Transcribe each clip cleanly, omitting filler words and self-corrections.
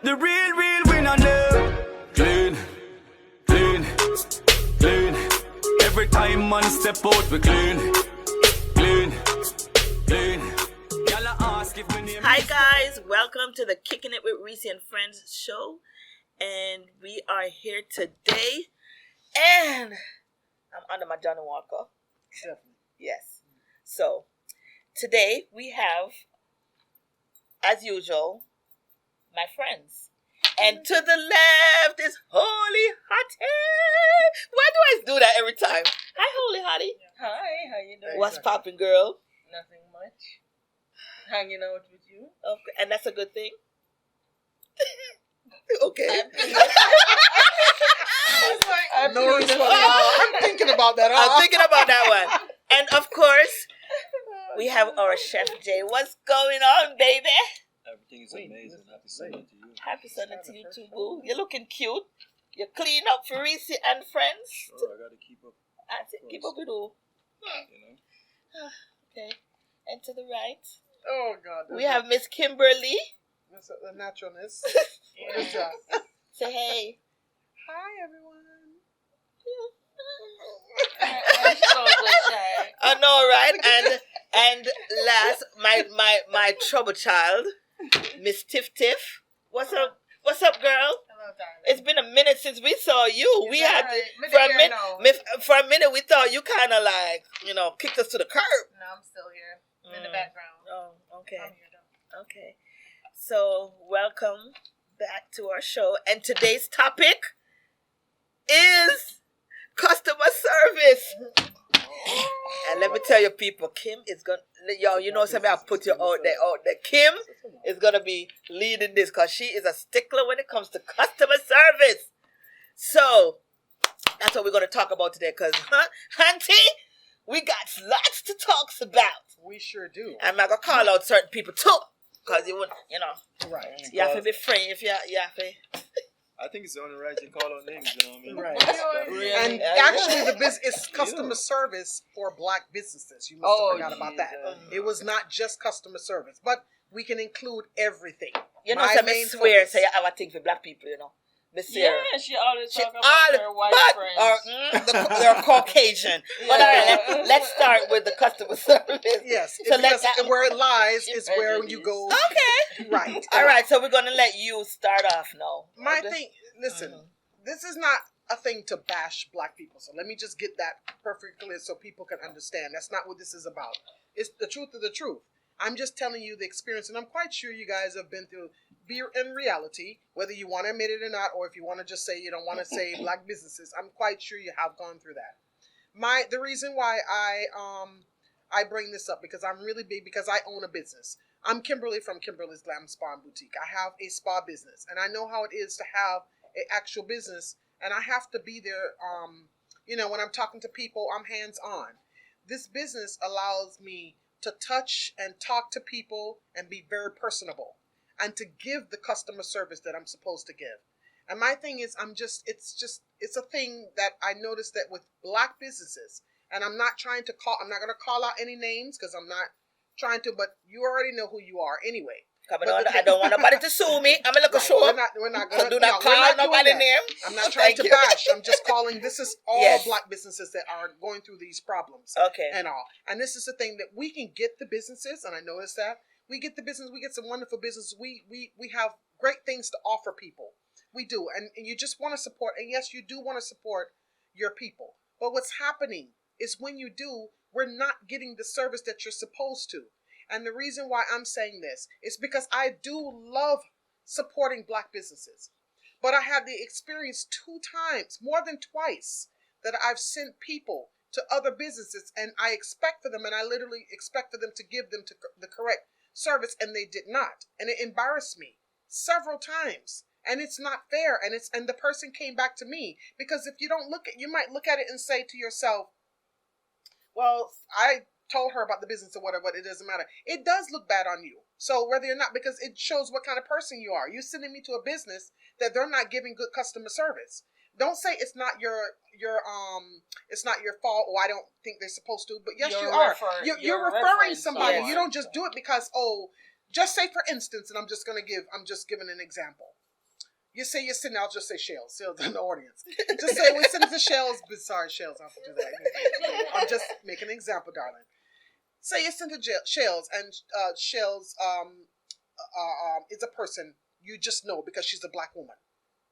The real winner now. Clean, clean, clean. Every time man step out we clean, clean, clean. Y'all ask if my name. Hi guys, welcome to the Kickin' It with Reecy and Frenz show. And we are here today. And I'm under my Johnny Walker. Definitely. Yes. So, today we have, as usual, my friends. And to the left is Holy Hottie. Why do I do that every time? Hi, Holy Hottie. Hi, how you doing? What's poppin', girl? Nothing much. Hanging out with you. Okay, and that's a good thing? Okay. No response. I'm thinking about that. I'm thinking about that one. And of course, we have our Chef Jay. What's going on, baby? Everything is amazing. Happy Sunday to you. Happy Sunday to you too, boo. You're looking cute. You're clean up for Reecy and Frenz. Sure, I gotta keep up. I said, keep up with you. You know. Okay. And to the right, Oh God. we have Miss Kimberly. That's the naturalness. What is that? Say hey. Hi everyone. I'm so shy. I know, right? And last, my trouble child, Miss Tiff Tiff. What's up? What's up, girl? Hello, darling. It's been a minute since we saw you. We had to, Me for a there minute. now. For a minute, we thought you kind of like, kicked us to the curb. No, I'm still here. I'm in the background. Oh, okay, I'm here though. okay. So welcome back to our show, and today's topic is customer service. And let me tell you, people, Kim is gonna, you know something. I'll put you out there. Kim is gonna be leading this because she is a stickler when it comes to customer service. So that's what we're gonna talk about today. Cause, Auntie, we got lots to talk about. We sure do. I'm not gonna call out certain people too, cause you would, Right. you have to be free if you have to. I think it's only right you call on names. You know what I mean? Right. Really? And actually, the business is customer service for Black businesses. You must have forgot about that. It was not just customer service, but we can include everything. You know, My some main swear focus. say you have a thing for Black people. Miss Sarah. Yeah, she always She talk about her white friends. they're Caucasian. But all right, let's start with the customer service. Yes. So because let that, where it lies is where you go. okay. Right. All right, so we're gonna let you start off now. My thing, listen, this is not a thing to bash Black people. So let me just get that perfectly clear so people can understand. That's not what this is about. It's the truth of the truth. I'm just telling you the experience, and I'm quite sure you guys have been through beer in reality, whether you want to admit it or not, or if you want to just say you don't want to say Black businesses. I'm quite sure you have gone through that. The reason why I bring this up because I'm really big because I own a business. I'm Kimberly from Kimberly's Glam Spa and Boutique. I have a spa business, and I know how it is to have an actual business, and I have to be there. When I'm talking to people, I'm hands on. This business allows me to touch and talk to people and be very personable and to give the customer service that I'm supposed to give. And my thing is, it's a thing that I noticed that with Black businesses, and I'm not going to call out any names because I'm not trying to, but you already know who you are anyway. I don't want nobody to sue me. I'm a little sure. We're not So going do not call nobody name. I'm not trying to bash. I'm just calling. This is all Black businesses that are going through these problems. Okay. And all. And this is the thing that we can get the businesses, and I noticed that we get the business. We get some wonderful business. We have great things to offer people. We do, and you just want to support. And yes, you do want to support your people. But what's happening is when you do, we're not getting the service that you're supposed to. And the reason why I'm saying this is because I do love supporting Black businesses. But I had the experience 2 times, more than twice, that I've sent people to other businesses and I expect for them, and I literally expect for them to give them the correct service, and they did not. And it embarrassed me several times. And it's not fair. And the person came back to me because if you don't you might look at it and say to yourself, well, I told her about the business or whatever, but it doesn't matter. It does look bad on you. So whether or not, because it shows what kind of person you are. You're sending me to a business that they're not giving good customer service. Don't say it's not your it's not your fault. Oh, I don't think they're supposed to. But yes, you are. You're referring somebody. Someone. You don't just do it because just say for instance, and I'm just giving an example. You say you're sending, I'll just say Shells in the audience. Just say we send it to Shells, but sorry, Shells, I have to do that. I'm just making an example, darling. Say you send to Shells, and Shells is a person you just know because she's a black woman.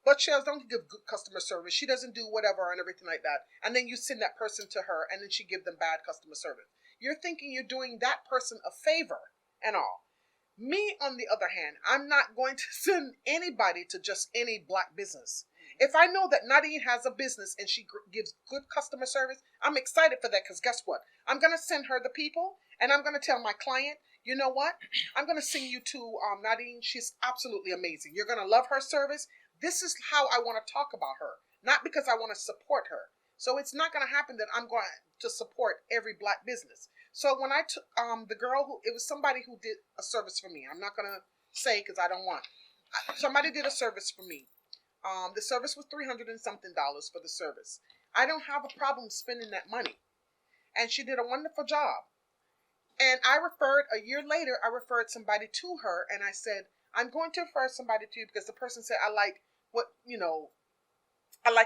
But Shells don't give good customer service. She doesn't do whatever and everything like that. And then you send that person to her, and then she give them bad customer service. You're thinking you're doing that person a favor and all. Me, on the other hand, I'm not going to send anybody to just any black business. If I know that Nadine has a business and she gives good customer service, I'm excited for that because guess what? I'm going to send her the people and I'm going to tell my client, you know what? I'm going to send you to Nadine. She's absolutely amazing. You're going to love her service. This is how I want to talk about her, not because I want to support her. So it's not going to happen that I'm going to support every black business. So when I took the girl it was somebody who did a service for me. I'm not going to say because I don't want. Somebody did a service for me. The service was $300 and something for the service. I don't have a problem spending that money. And she did a wonderful job. And a year later, I referred somebody to her and I said, I'm going to refer somebody to you because the person said, I like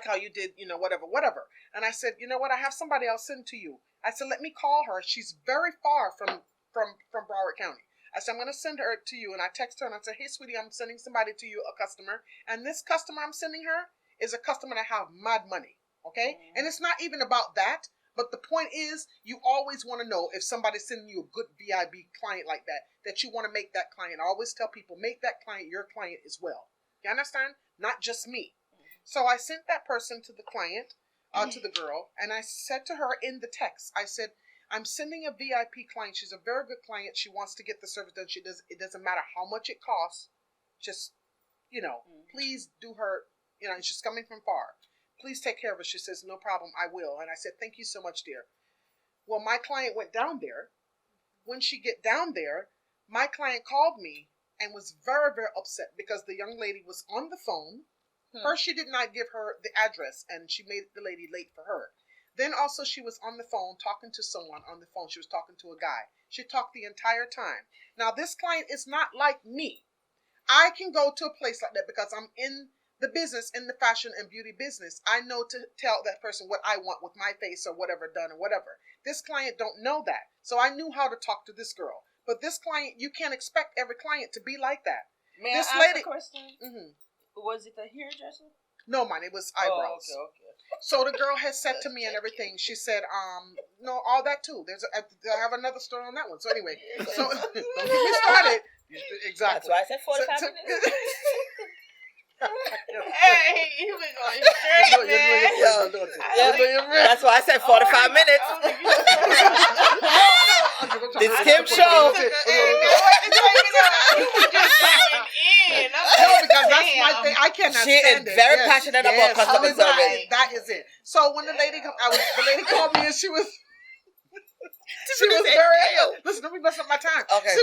how you did, whatever. And I said, you know what? I have somebody I'll send to you. I said, let me call her. She's very far from Broward County. I said, I'm going to send her to you. And I text her and I said, hey, sweetie, I'm sending somebody to you, a customer. And this customer I'm sending her is a customer that have mad money. Okay. Mm-hmm. And it's not even about that. But the point is, you always want to know if somebody's sending you a good VIB client like that you want to make that client. I always tell people, make that client your client as well. You understand? Not just me. So I sent that person to the client, to the girl, and I said to her in the text, I said, I'm sending a VIP client. She's a very good client. She wants to get the service done. It doesn't matter how much it costs. Just, please do her, and she's coming from far. Please take care of her. She says, no problem, I will. And I said, thank you so much, dear. Well, my client went down there. When she get down there, my client called me and was very, very upset because the young lady was on the phone. First, she did not give her the address, and she made the lady late for her. Then also, she was on the phone talking to someone on the phone. She was talking to a guy. She talked the entire time. Now, this client is not like me. I can go to a place like that because I'm in the business, in the fashion and beauty business. I know to tell that person what I want with my face or whatever done or whatever. This client don't know that. So I knew how to talk to this girl. But this client, you can't expect every client to be like that. May I ask a question? Mm-hmm. Was it a hairdresser? No, man, it was eyebrows. Oh, okay. So the girl has said to me and everything. She said, no, all that too. I have another story on that one. So anyway, don't get me started. Exactly. That's why I said 45 minutes. Hey, you been going straight, man. That's why I said 45 minutes. This Kim show. No, because that's my thing. I cannot She stand is it. very passionate about customer service. That is it. So when the lady called me and she was very listen. Let me mess up my time. Okay.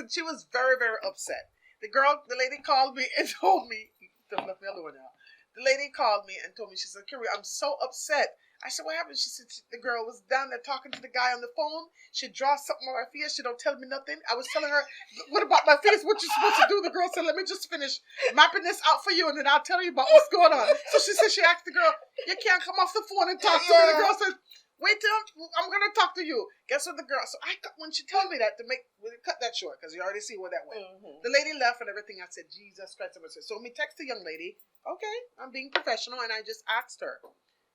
She was very, very upset. The lady called me and told me. The lady called me and told me, she said, Carrie, I'm so upset. I said, what happened? She said, the girl was down there talking to the guy on the phone. She draws something on her face. She don't tell me nothing. I was telling her, what about my face? What you supposed to do? The girl said, let me just finish mapping this out for you, and then I'll tell you about what's going on. So she said, she asked the girl, you can't come off the phone and talk to me. The girl said, wait till I'm going to talk to you. Guess what the girl, so when she told me that, we cut that short, because you already see where that went. Mm-hmm. The lady left and everything. I said, Jesus Christ. So me text the young lady, okay, I'm being professional, and I just asked her,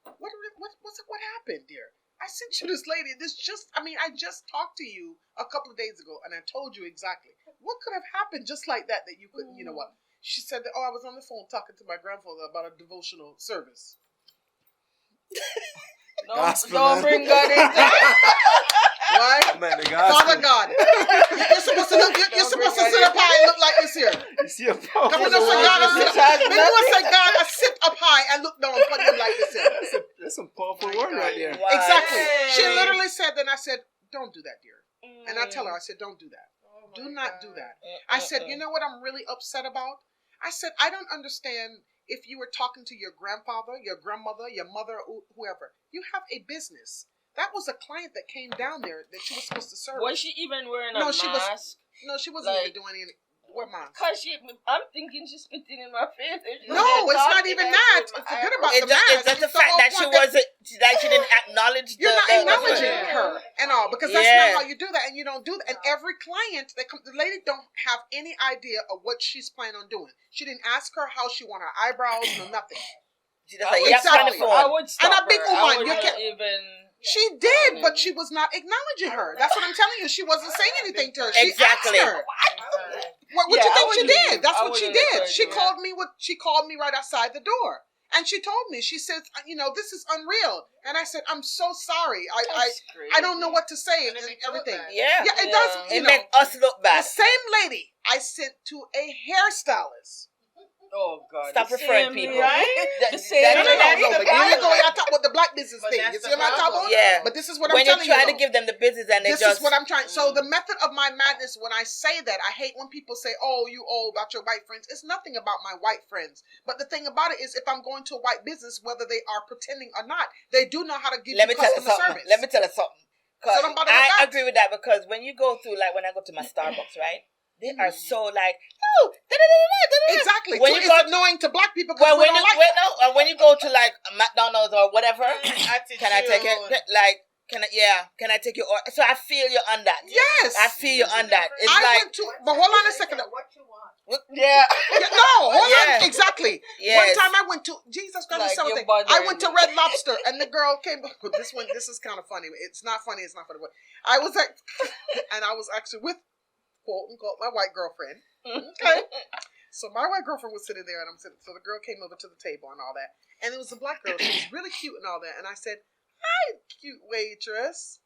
what happened, dear? I sent you this lady. I just talked to you a couple of days ago, and I told you exactly. What could have happened just like that you couldn't, you know what? She said that, I was on the phone talking to my grandfather about a devotional service. Don't bring God into it. Why? Father God. You're supposed to sit up high and look like this here. You see a power. Come on, say God, I sit up high and look down upon him like this here. That's some powerful word right there. Wow. Exactly. She literally said, then I said, don't do that, dear. And I tell her, I said, don't do that. Do not do that. I said, you know what I'm really upset about? I said, I don't understand if you were talking to your grandfather, your grandmother, your mother, whoever. You have a business. That was a client that came down there that you were supposed to serve. Was she even wearing a mask? She wasn't even doing anything. What mine? Cause I'm thinking she's spitting in my face. No, it's not even that. Forget about the mask. It's just the fact that she wasn't, that she didn't acknowledge. You're not acknowledging Yeah. her and all, because that's not how you do that, and you don't do that. And every client that comes, the lady don't have any idea of what she's planning on doing. She didn't ask her how she want her eyebrows, no nothing. She just like, yes, on the phone. I would stop And a big her. woman, I would you not can- even. She did, but she was not acknowledging her. That's what I'm telling you. She wasn't saying anything to her. She Exactly. asked her. What Yeah, you I think she wouldn't did? even- That's I what she wouldn't did. encourage She that. called me. She called me right outside the door, and she told me. She says, "This is unreal." And I said, "I'm so sorry. I don't know what to say and everything." Yeah. Yeah, it does. It make us look The bad. same lady I sent to a hairstylist. Oh God! Stop the referring same, people. right? That- The same. that's No, what- but here you go. Y'all talk about the black business But thing. that's You the see what I'm talking problem. about? Yeah. But this is what When I'm you telling you. try to though. give them the business and they This just. is what I'm trying. So the method of my madness, when I say that, I hate when people say, "Oh, you old about your white friends." It's nothing about my white friends. But the thing about it is, if I'm going to a white business, whether they are pretending or not, they do know how to give Let me you tell you customer something. service. Let me tell you something. 'Cause So don't bother with I that. agree with that, because when you go through, like when I go to my Starbucks, right? They are so like, no, da-da-da-da-da-da-da. Exactly. When It's you go- annoying to black people Well, because we when you don't like that. when you go to like McDonald's or whatever, Attitude. can I take it? Like, can I take your order? So I feel you on that. Yes. I feel you on that. It's I like, went to, but hold on a second. What you want? yeah, No, hold Yeah. on. Exactly. Yes. One time I went to Jesus Christ, Like, something. you're bothering I went to me. Red Lobster, and the girl came. This is kind of funny. It's not funny. It's not funny. But I was like, and I was actually with quote unquote my white girlfriend. Okay. So my white girlfriend was sitting there, and I'm sitting. So the girl came over to the table and all that, and it was a black girl. She was really cute and all that. And I said, "Hi, cute waitress."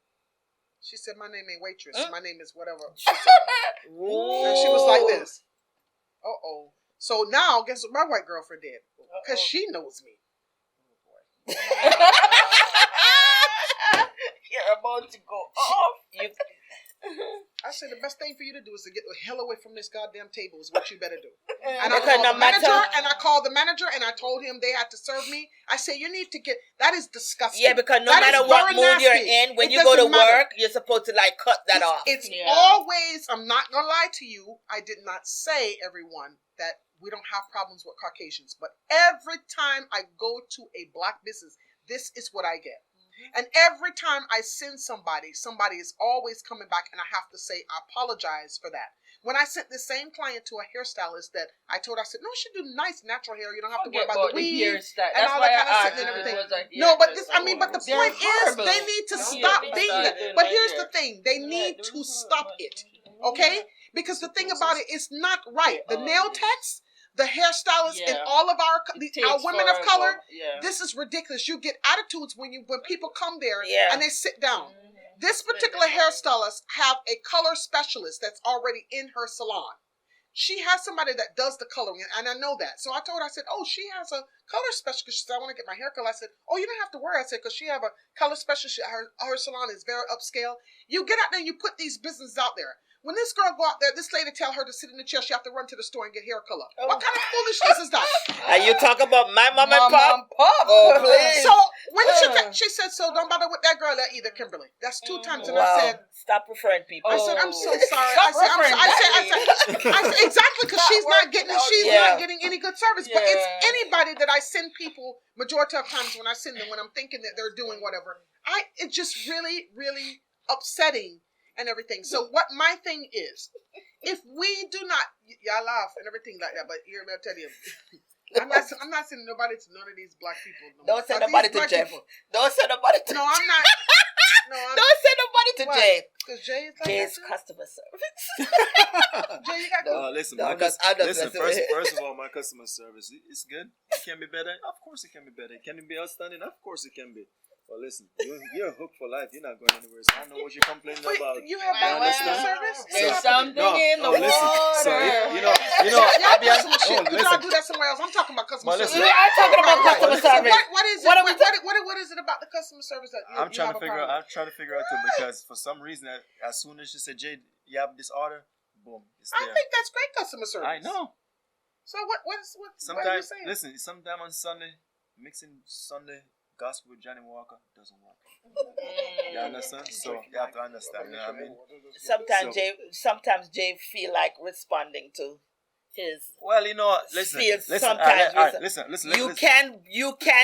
She said, "My name ain't waitress. My name is whatever." She said. And she was like this. Uh-oh. So now, guess what my white girlfriend did? Because she knows me. You're about to go off. I said the best thing for you to do is to get the hell away from this goddamn table is what you better do. And I Because called no the manager, matter- and I called the manager, and I told him they had to serve me. I said, you need to get, that is disgusting. Yeah, because no That matter is what very mood you're nasty. in, when It you go to doesn't matter. work, you're supposed to like cut that off. It's Yeah. always, I'm not going to lie to you, I did not say, everyone, that we don't have problems with Caucasians. But every time I go to a black business, this is what I get. And every time I send somebody is always coming back, and I have to say, I apologize for that. When I sent the same client to a hairstylist that I told, I said, no, she do nice natural hair. You don't have to worry about the weave hairstyle. and That's all why that kind of I shit asked and if it everything. was a No, but hairdresser. but the They're point is, horrible. they need to Yeah, stop they being started that. doing But my here's hair. the thing. They need to stop it. Okay? Because the thing about it is not right. The nail techs, the hairstylists, and Yeah. all of our women of color, Yeah. this is ridiculous. You get attitudes when people come there Yeah. and they sit down. This particular hairstylist have a color specialist that's already in her salon. She has somebody that does the coloring, and I know that. So I told her, I said, oh, she has a color specialist. She said, I want to get my hair color. I said, oh, you don't have to worry. I said, because she have a color specialist. Her salon is very upscale. You get out there and you put these businesses out there. When this girl go out there, this lady tell her to sit in the chair, she have to run to the store and get hair color. What kind of foolishness is that? And you talk about my mom and Mom pop? and pop. Oh, please. So when she said, so don't bother with that girl either, Kimberly. That's 2 times. And I said, Stop referring people. I said, I'm so Oh. sorry. Stop I said, referring I said, exactly, because she's not getting any good service. But it's Yeah. anybody that I send people, majority of times when I send them, when I'm thinking that they're doing whatever, it's just really, really upsetting and everything. So what my thing is, if we do not, y'all laugh and everything like that, but here, I'll tell you, I'm not sending nobody to none of these black people. No Don't send more. nobody These to black Jeff. people- Don't send nobody to No, I'm not. No, I'm Don't send nobody to Why? Jay. Because Jay is like Jay's that. customer service. Jay, you got No, listen, No, my I'm just listen. messing with it. First of all, my customer service it's good. It can be better. Of course, it can be better. Can it be outstanding? Of course, it can be. But listen, you're hooked for life. You're not going anywhere. So I know what you're complaining Wait, about. you have You bad customer understand? service? There's What's something happening? in the listen. water. So you know, Y'all I'll be do honest. some shit. Oh, Could y'all listen. do that somewhere else? I'm talking about customer But service. listen. We are talking about Right, customer right. service. What is it? What are we What is it about the customer service that you, I'm you trying have to a figure out. problem I'm trying to figure out too, because for some reason, as soon as she said, "Jay, you have this order," boom, it's with? I there. think that's great customer service. I know. So what are you Sometimes, saying? listen. Sometimes on Sunday, mixing Sunday gospel with Johnny Walker doesn't work. You understand? So you have to understand. You know what I mean? Sometimes Jay feel like responding to his. Well, you know, listen. Listen. You can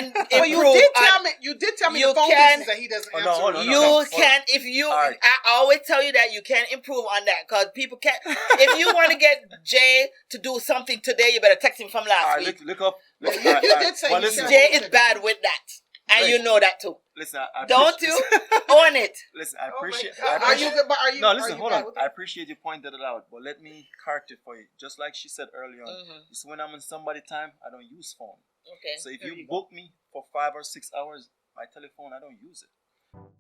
improve. Well, you did tell me the phone business that he doesn't answer. hold on, You can, if you, right. I always tell you that you can improve on that because people can. If you want to get Jay to do something today, you better text him from last week. Look up. You did say you listen. Jay is bad with that, and you know that too. Listen, Don't you own it? Listen, I appreciate. Are you good? But are you? No, listen, are you hold bad on. with I it? appreciate you pointed it out, but let me correct it for you. Just like she said earlier on, it's when I'm on somebody's time, I don't use phone. Okay. So if you book me for 5 or 6 hours, my telephone, I don't use it.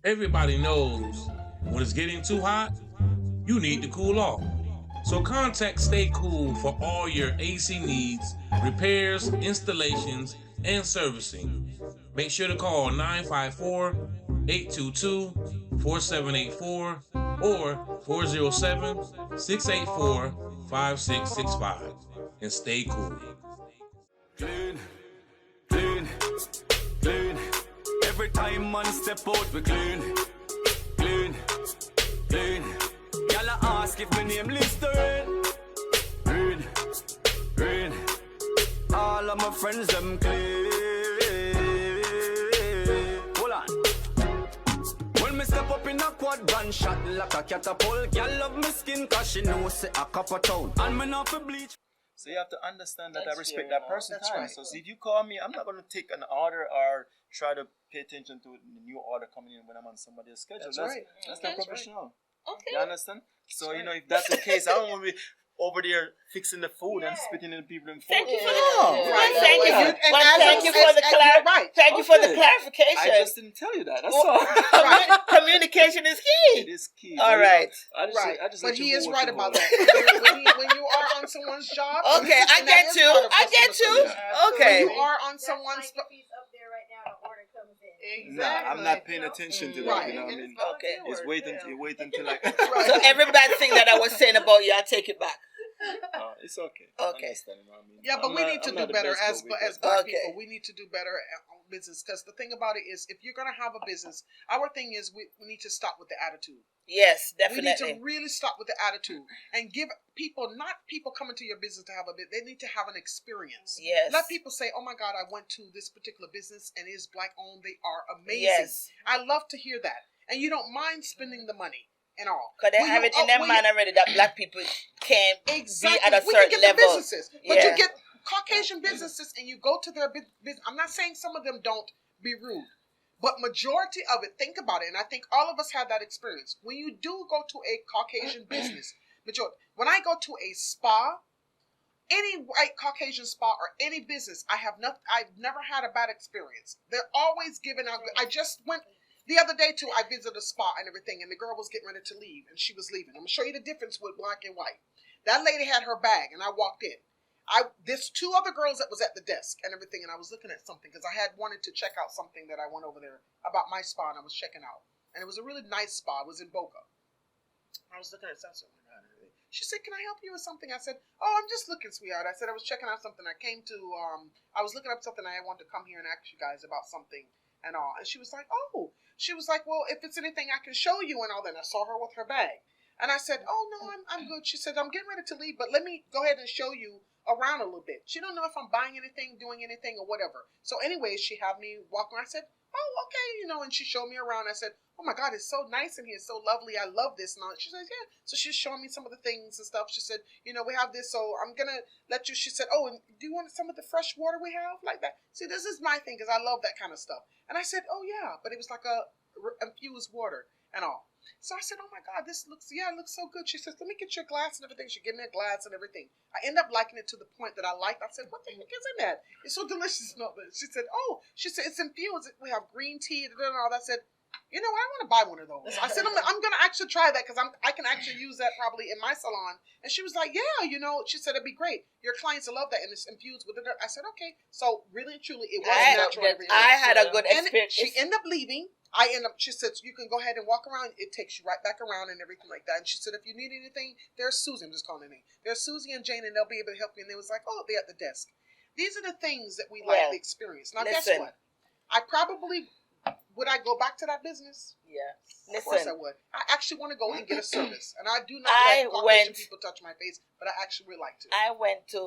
Everybody knows when it's getting too hot, you need to cool off. So contact Stay Cool for all your AC needs, repairs, installations, and servicing. Make sure to call 954-822-4784 or 407-684-5665 and stay cool. Clean, clean, clean. Every time man step out, we clean, clean, clean. Y'all ask if my name Listerine. Rain, rain. All of my friends them clean. Hold on. When me step up in a quad gun shot like a catapult, y'all love me skin 'cause she know say a copper town. And me not for bleach. So you have to understand that That's I respect fair that person's That's time. right. So if you call me, I'm not going to take an order or try to pay attention to the new order coming in when I'm on somebody else's schedule. That's right. That's Okay. not professional. Okay. You understand? So, you know, if that's the case, I don't want to be over there fixing the food and spitting in people in food. Thank you for No. that. Right. Thank you. And Well, as thank a- you for as- the and you're right. Thank you for the Okay. clarification. I just didn't tell you that. That's all. Communication is key. It is key. All right. Right, just but let you he go is what right you about hold. that. When you are on someone's job, Okay, I and that get is you. part of I customer get you. service. Okay. When you are on That's someone's, like if he's up there right now, the order comes in. Nah, I'm not paying attention to that. Right. You know what I mean? Okay. It's wait until like. So every bad thing that I was saying about you, I take it back. It's okay. Okay. I understand, you know what I mean? yeah, but I'm we not- need to I'm do not the better best as go with as it. black Okay. people. We need to do better on business because the thing about it is, if you're gonna have a business, our thing is we need to stop with the attitude. Yes, We need definitely. to really stop with the attitude and give people, not people coming to your business to have a bit. They need to have an experience. Yes. Let people say, "Oh my God, I went to this particular business and it is black owned. They are amazing." Yes. I love to hear that, and you don't mind spending the money and all. Because they When have you- it in their when mind you- already that black people can Exactly. be at a We certain can get level. the businesses, but Yeah. you get Caucasian businesses, and you go to their business. I'm not saying some of them don't be rude, but majority of it. Think about it, and I think all of us have that experience. When you do go to a Caucasian business, majority. When I go to a spa, any white Caucasian spa or any business, I've never had a bad experience. They're always giving out. I just went the other day too. I visited a spa and everything, and the girl was getting ready to leave, and she was leaving. I'm gonna show you the difference with black and white. That lady had her bag, and I walked in. There's two other girls that was at the desk and everything, and I was looking at something because I had wanted to check out something that I went over there about my spa, and I was checking out, and it was a really nice spa. It was in Boca. I was looking at something. Oh my God! She said, "Can I help you with something?" I said, "Oh, I'm just looking, sweetheart." I said I was checking out something. I came to I was looking up something. I wanted to come here and ask you guys about something and all. And she was like, "Oh," she was like, "Well, if it's anything I can show you and all." Then I saw her with her bag, and I said, "Oh no, I'm good." She said, "I'm getting ready to leave, but let me go ahead and show you around a little bit." She don't know if I'm buying anything, doing anything, or whatever. So, anyways, she had me walk around. I said, "Oh, okay," and she showed me around. I said, "Oh my God, it's so nice in here, it's so lovely. I love this." And all. She says, "Yeah." So she's showing me some of the things and stuff. She said, "We have this, so I'm gonna let you." She said, "Oh, and do you want some of the fresh water we have like that?" See, this is my thing because I love that kind of stuff. And I said, "Oh yeah," but it was like a infused water and all. So I said, "Oh my God, it looks so good." She says, "Let me get your glass and everything." She gave me a glass and everything. I end up liking it to the point that I liked. I said, "What the heck is in that? It's so delicious." And all that. She said, "It's infused. We have green tea and all that." I said, I want to buy one of those. I said, I'm going to actually try that because I can actually use that probably in my salon. And she was like, "Yeah, she said, it'd be great. Your clients will love that. And it's infused with it." I said, "Okay." So really and truly, it was natural. and everything. I had a good And experience. she ended up leaving. She said, "You can go ahead and walk around. It takes you right back around and everything like that." And she said, "If you need anything, there's Susie." I'm just calling her name. There's Susie and Jane, and they'll be able to help you. And they was like, "Oh, they're at the desk." These are the things that we like Well, to experience. Now, listen. guess what? I probably would I go back to that business? Yeah. Of course I Listen, would. I actually want to go and get a service, and I do not I let Caucasian went- people touch my face, but I actually would like to. I went to,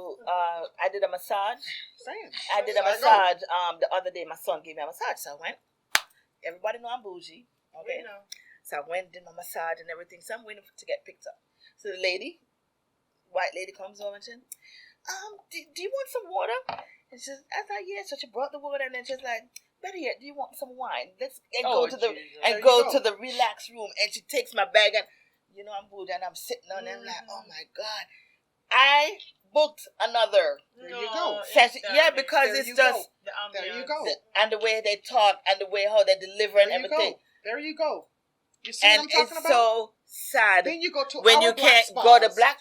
I did a massage. Saying. I did a I know. massage the other day. My son gave me a massage, so I went. Everybody know I'm bougie. Okay. You know. So I went, did my massage and everything. So I'm waiting to get picked up. So the lady, white lady, comes over and says, do you want some water? And she says, I thought, yeah. So she brought the water, and then she's like, better yet, do you want some wine? Let's go to the There you go go. to the relax room. And she takes my bag, and I'm bougie, and I'm sitting on there, and I'm like, oh my God. I booked another There you go. session. Yeah, because There it's you just The There you ambiance. go. and the way they talk and the way how they deliver and There you everything. go. There you go. You see And what I'm talking it's about? so sad Then you go to when our you black can't spas. go to black.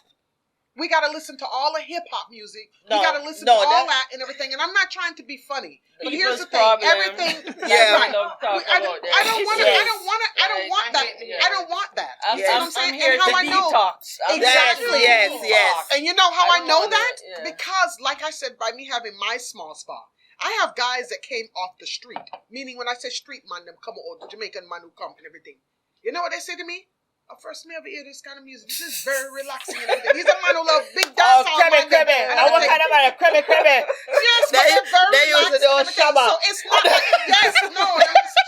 We got to listen to all the hip hop music. No, we got to listen no, to all that- that and everything. And I'm not trying to be funny, but here's the People's thing: problem. everything. Yeah. right. I don't want to. Yes. I don't want to. I don't want I that. hate to hear I don't want that. I'm, You see what I'm, I'm saying? I'm here And how to I know. detox. I'm Exactly. here to Yes. detox. And you know how I I, don't know wanna- that? yeah. Because, like I said, by me having my small spa, I have guys that came off the street. Meaning, when I say street man, them come out, the Jamaican man who come and everything. You know what they say to me? First me ever hear this kind of music. This is very relaxing and everything. He's a man who loves big dance Oh, creme, creme. I want kind of a creme, creme. Yes, but They- they're very they use relaxed the old and everything. shabba. So it's not like, yes, no,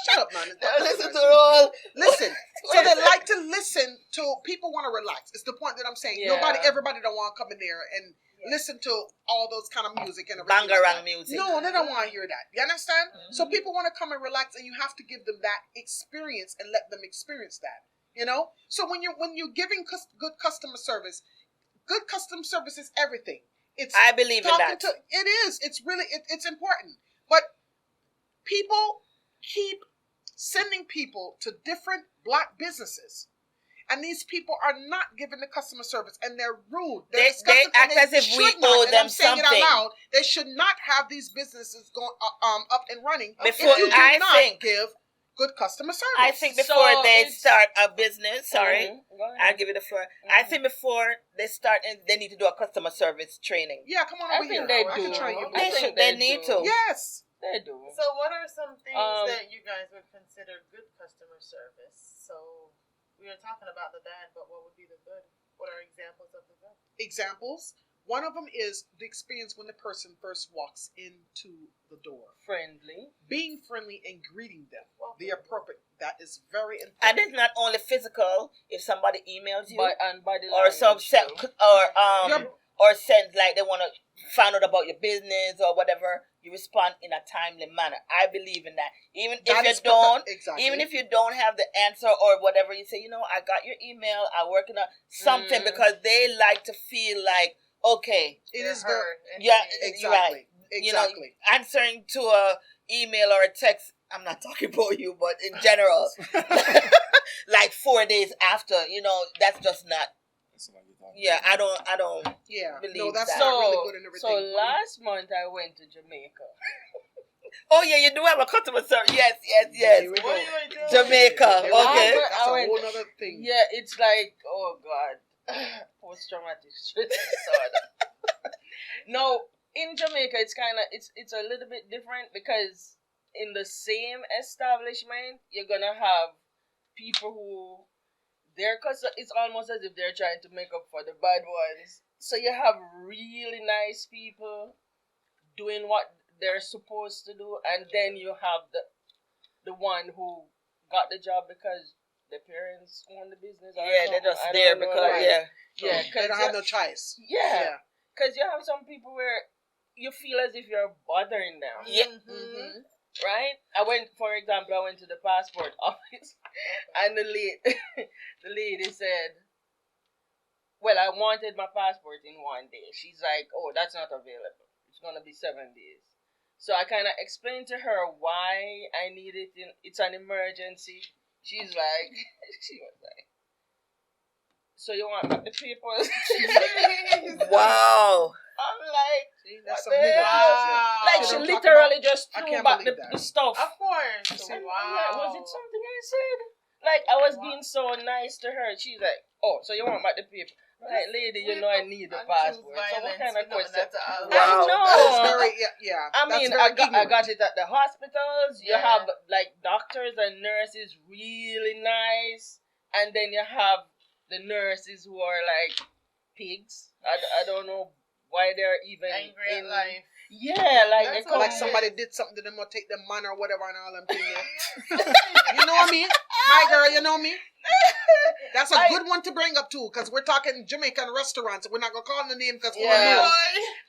shut up, man. It's not Listen to nice. all. Listen. So they like to listen to people want to relax. It's the point that I'm saying. Yeah. Everybody don't want to come in there and listen to all those kind of music and everything. Bangarang like that. music. No, they don't want to hear that. You understand? So people want to come and relax, and you have to give them that experience and let them experience that. You know. So when you're giving good customer service is everything. It's I believe in talking that. to. It is. It's really. It's important. But people keep sending people to different black businesses. And these people are not giving the customer service, and they're rude. They're They disgusting, and act as if we should not, owe and them I'm saying something. it out loud. They should not have these businesses going up and running Before- if you do I not think- give good customer service. I think So before they it's- start a business, sorry, Mhm. Go ahead. I'll give you the floor. I think before they start, they need to do a customer service training. Yeah, come on I over think here. they I can do. train you. I think They need do. to. Yes. They do. So, what are some things Um, that you guys would consider good customer service? So, we are talking about the bad, but what would be the good? What are examples of the good? Examples. One of them is the experience when the person first walks into the door. Friendly. Being friendly and greeting them. The appropriate. That is very important. And it's not only physical. If somebody emails you And body or some language, set, too. or sends like they want to find out about your business or whatever, you respond in a timely manner. I believe in that. Even That if is you don't, exactly. even if you don't have the answer or whatever, you say, I got your email. I'm working on something because they like to feel like, okay, it They're is very heard and yeah, seen. exactly. right. Exactly. Answering to a email or a text. I'm not talking about you, but in general, like 4 days after, that's just not. Yeah, I don't. Yeah. Believe No, that's that. not really good and everything. So last month I went to Jamaica. Oh yeah, you do have a customer service. Yes. Here we What go. are you going to do? Jamaica. Here we go. Okay. That's I a went- whole other thing. Yeah, it's like, oh God, post-traumatic stress disorder. No, in Jamaica, it's a little bit different because in the same establishment, you're gonna have people who it's almost as if they're trying to make up for the bad ones. So you have really nice people doing what they're supposed to do, and then you have the one who got the job because the parents own the business. Or Yeah, they're something. just I there don't know, because like- yeah. yeah, They don't have no choice. yeah, because you have some people where you feel as if you're bothering them. Yeah. Mm-hmm. Right? I went to the passport office, and the lady said, "Well, I wanted my passport in 1 day." She's like, "Oh, that's not available. It's gonna be 7 days." So I kind of explained to her why I need it. It's an emergency. She's like, she was like, "So you want the papers?" Wow. I'm like, See, that's what some the nigga hell? bullshit. Like See she what I'm talking literally about? just I threw can't back believe the that. stuff. Of course. I'm Wow. like, was it something I said? Like I was being so nice to her. She's like, "Oh, so you want back the paper?" Right, lady, you know I need the And passport. choose So what violence, kind of you know, question? that's all. Wow. That is I know. very, yeah. I that's mean, very I got ignorant. it at the hospitals. You Yeah. have like doctors and nurses really nice, and then you have the nurses who are like pigs. I don't know why they're even Angry at in life. Yeah, like they That's come what Like it somebody is. did something to them or take them man or whatever and all them things. You know what I mean? My girl, you know me? That's a good one to bring up too, because we're talking Jamaican restaurants. We're not gonna call them the name because Yeah.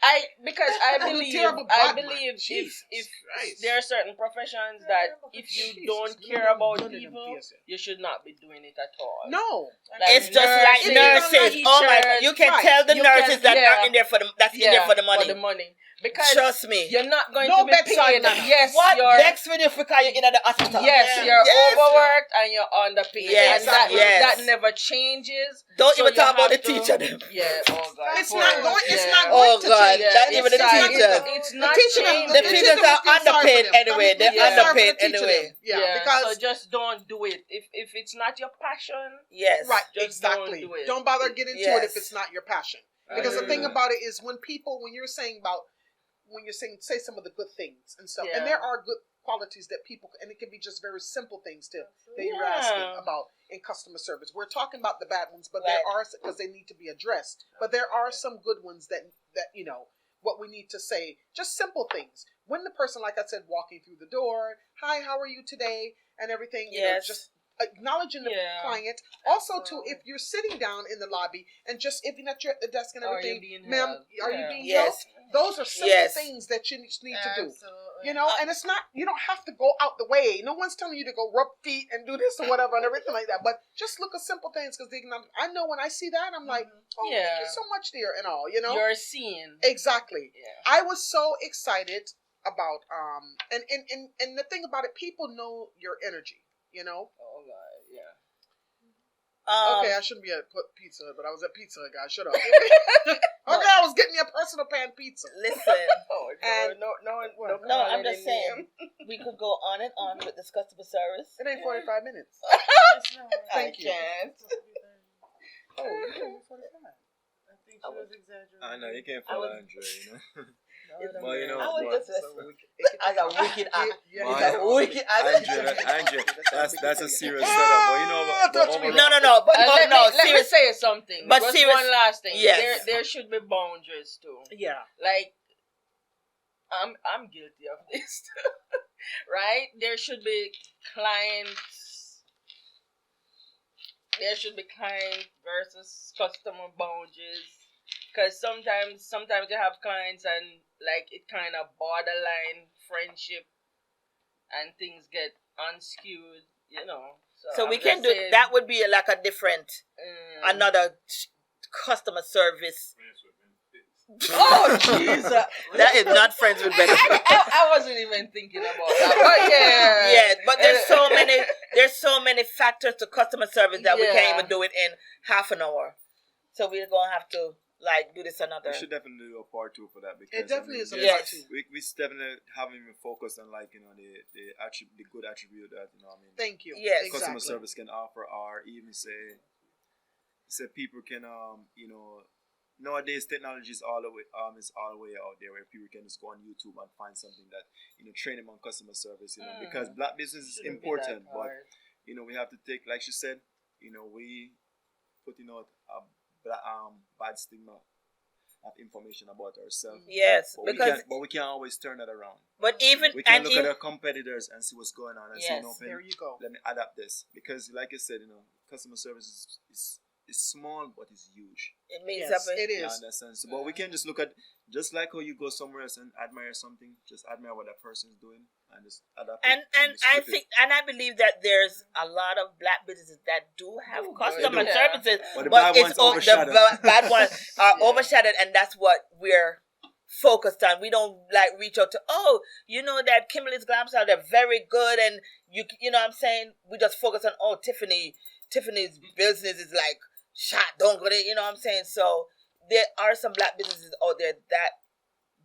we because I That's a believe terrible I bad man. believe Jesus if Christ. there are certain professions that if you Jesus, don't none care of them about done it in people, PSA. you should not be doing it at all. No. It's just like nurses. Oh my God! You can Right. tell the You nurses can- that yeah. are in there for the in there for the money. Because Trust me. you're not going No to be bedside paid. manner. Yes, What you're next when you because you're in the hospital? yes, you're Yes. overworked and you're underpaid. Yes, and that yes. that never changes. Don't So even you talk about the have to- teacher them. Yeah, oh God. It's not going. It's Yeah. not Oh going to God, change. not even the It's not- teachers. It's The not teacher them- changing. The the teachers teacher are them feel sorry underpaid for them. anyway. They're Feel sorry for the underpaid teacher anyway. them. Yeah, because so just don't do it. If it's not your passion, Yes. right, just exactly. don't do it. Don't bother getting into it if Yes. it's not your passion. Because the thing about it is when you're saying about when you're saying say some of the good things and stuff, and Yeah. there are good qualities that people, and it can be just very simple things too that you're asking about in customer service. We're talking about the bad ones, but there Right. are, because they need to be addressed. But there are some good ones that you know what we need to say. Just simple things. When the person, like I said, walking through the door, hi, how are you today, and everything. You know, Yes. just acknowledging the Yeah. client. Also, too, if you're sitting down in the lobby and just even at your desk and Are you everything, being ma'am, held? are you Yeah. being Yes. helped? Those are simple Yes. things that you need to do. Absolutely. You know, and it's not, you don't have to go out the way. No one's telling you to go rub feet and do this or whatever and everything like that. But just look at simple things because I know when I see that, I'm like, oh, thank Yeah. you so much, dear, and all, you know? You're seen. Exactly. Yeah. I was so excited about, and the thing about it, people know your energy, you know? Oh God, yeah. Okay, I shouldn't be at Pizza Hut, but I was at Pizza Hut, guys. Shut up. Okay, I was getting me a personal pan pizza. Listen. Oh And- no, No, I'm just saying we could go on and on with this customer service. It ain't 45 minutes. Thank you. Can't. Oh, you told me 45. I think she was exaggerating. I know you can't I follow was- Andre, you know. It's- Well, you know, I was but- just as a wicked act. Yeah, It's yeah. a wicked act. Andre, that's a serious setup. But you know, but touch me. overall- No, but let no, me serious. say something. But Just serious- one last thing. Yes. There should be boundaries too. Yeah. Like I'm guilty of this too. Right? There should be clients. There should be client versus customer boundaries. Because sometimes you have clients and like it kind of borderline friendship and things get unskewed, you know. So I'm we can just do saying, that. Would be like a different, another customer service. Oh Jesus! That is not friends with benefits. I wasn't even thinking about that. But yeah. Yeah, but there's so many factors to customer service that we can't Yeah. even do it in half an hour. So we're gonna have to like do this another. We should definitely do a part 2 for that because It definitely is a Yes. part two. We definitely haven't even focused on like the good attribute that Thank you. Yes. customer Exactly. service can offer, or even say people can nowadays technology is all the way out there where people can just go on YouTube and find something that train them on customer service because black business is Shouldn't be important, that but hard. we have to take, like she said, we putting out a bad stigma of information about ourselves. Yes, But because we can't always turn that around. but even We can and look even, at our competitors and see what's going on and Yes. say, There you go. let me adapt this, because like I said, customer service is small but it's huge. it means Yes, something. it You is. understand? So, but we can just look at, just like how you go somewhere else and admire something, just admire what that person is doing and just adapt And it. just I flip it. think and I believe that there's a lot of black businesses that do have customer yeah. services, But the but bad it's ones the overshadowed. bad ones are overshadowed, and that's what we're focused on. We don't like reach out to that Kimberly's Glam Style, they're very good, and you know what I'm saying, we just focus on Tiffany's business is like shot, don't go there, you know what I'm saying. So there are some black businesses out there that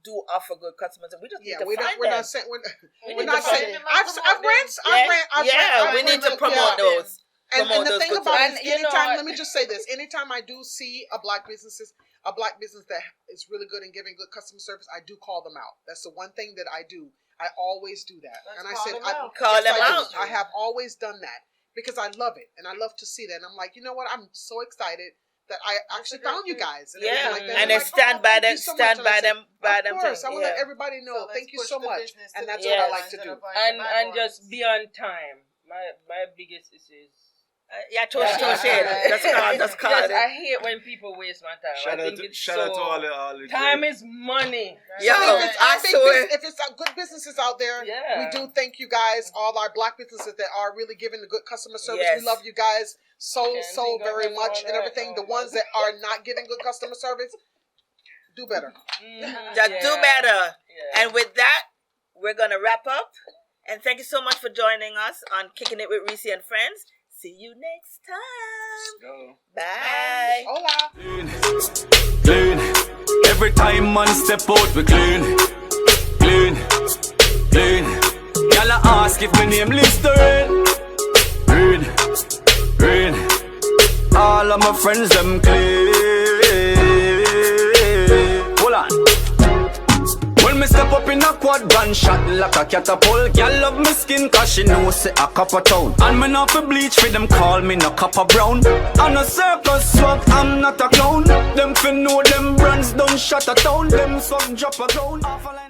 do offer good customers, and we just need to We're find not them. saying We we're need not to find saying. them. I've ran. We need to promote those. And promote the those thing good about it And is, you know anytime, what? let me just say this: anytime I do see a black business that is really good and giving good customer service, I do call them out. That's the one thing that I do. I always do that. Let's And I call said, them I, out. Call yes, them I do. out. I have always done that because I love it and I love to see that. And I'm like, you know what? I'm so excited that I actually a great found you thing. guys. And Yeah, everything like that. and I'm then like, stand oh, by thank them, you so stand much. And I by said, them, by them. Of course, I thing, want to yeah. let everybody know. So Thank you let's so push the much. business And to that's the what I Yes. like to instead do. of buying And the bad just ones. be on time. My biggest issue is Yeah, touch it. That's called. Yes, I hate when people waste my time. I think it's shout out to all the time great- is money. Yo, So if it's, I swear. if it's good businesses out there, Yeah. we do thank you guys, all our black businesses that are really giving the good customer service. Yes. We love you guys so Can't think of very them much all and right. everything. The Oh, ones that are not giving good customer service, do better. Just do better. Yeah. And with that, we're gonna wrap up. And thank you so much for joining us on Kicking It with Reecy and Friends. See you next time. Go. Bye. Hola. Clean. Every time man step out, we clean. Clean. Clean. Y'all ask if my name Listerine. Green. Green. All of my friends, them clean. Hold on. When me step up in a quad gun shot like a catapult, girl love me skin cause she know say a copper town. And me not for bleach for them call me no copper brown. On a circus swag, I'm not a clown. Them fin know them brands don't shut a town. Them swag drop a ground.